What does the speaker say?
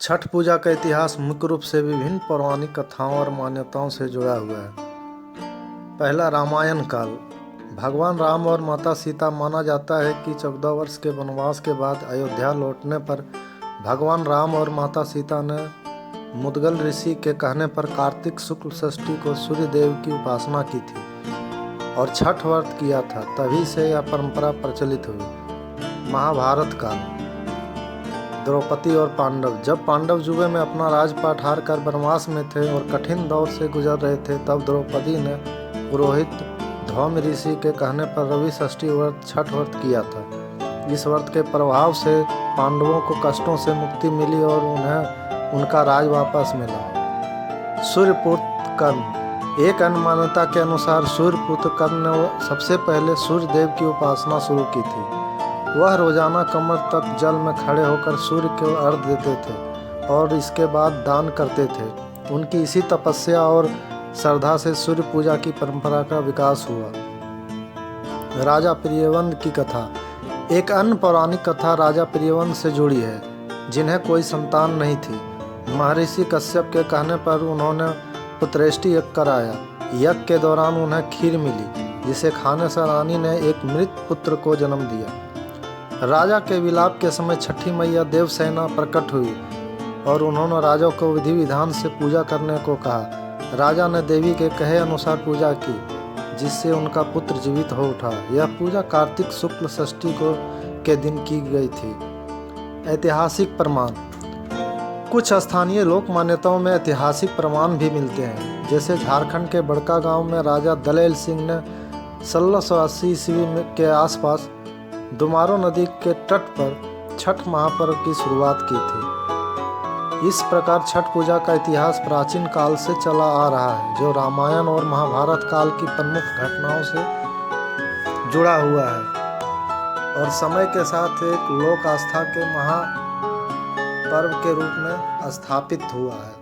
छठ पूजा का इतिहास मुख्य रूप से विभिन्न पौराणिक कथाओं और मान्यताओं से जुड़ा हुआ है। पहला, रामायण काल। भगवान राम और माता सीता माना जाता है कि 14 वर्ष के वनवास के बाद अयोध्या लौटने पर भगवान राम और माता सीता ने मुद्गल ऋषि के कहने पर कार्तिक शुक्ल षष्ठी को सूर्य देव की उपासना की थी और छठ व्रत किया था। तभी से यह परंपरा प्रचलित हुई। महाभारत काल। द्रौपदी और पांडव। जब पांडव जुबे में अपना राजपाट हार कर वनवास में थे और कठिन दौर से गुजर रहे थे, तब द्रौपदी ने पुरोहित धौम ऋषि के कहने पर रवि षष्ठी व्रत छठ व्रत किया था। इस व्रत के प्रभाव से पांडवों को कष्टों से मुक्ति मिली और उन्हें उनका राज वापस मिला। सूर्यपुत्र कर्ण। एक अन्य मान्यता के अनुसार सूर्यपुत्र कर्ण ने सबसे पहले सूर्य देव की उपासना शुरू की थी। वह रोजाना कमर तक जल में खड़े होकर सूर्य को अर्घ्य देते थे और इसके बाद दान करते थे। उनकी इसी तपस्या और श्रद्धा से सूर्य पूजा की परंपरा का विकास हुआ। राजा प्रियव्रत की कथा। एक अन्य पौराणिक कथा राजा प्रियव्रत से जुड़ी है, जिन्हें कोई संतान नहीं थी। महर्षि कश्यप के कहने पर उन्होंने पुत्रेष्टि यज्ञ कराया। यज्ञ के दौरान उन्हें खीर मिली, जिसे खाने से रानी ने एक मृत पुत्र को जन्म दिया। राजा के विलाप के समय छठी मैया देवसेना प्रकट हुई और उन्होंने राजा को विधि विधान से पूजा करने को कहा। राजा ने देवी के कहे अनुसार पूजा की, जिससे उनका पुत्र जीवित हो उठा। यह पूजा कार्तिक शुक्ल षष्ठी के दिन की गई थी। ऐतिहासिक प्रमाण। कुछ स्थानीय लोक मान्यताओं में ऐतिहासिक प्रमाण भी मिलते हैं, जैसे झारखंड के बड़का गांव में राजा दलेल सिंह ने 1680 ईस्वी के आसपास दुमारो नदी के तट पर छठ महापर्व की शुरुआत की थी। इस प्रकार छठ पूजा का इतिहास प्राचीन काल से चला आ रहा है, जो रामायण और महाभारत काल की प्रमुख घटनाओं से जुड़ा हुआ है और समय के साथ एक लोक आस्था के महापर्व के रूप में स्थापित हुआ है।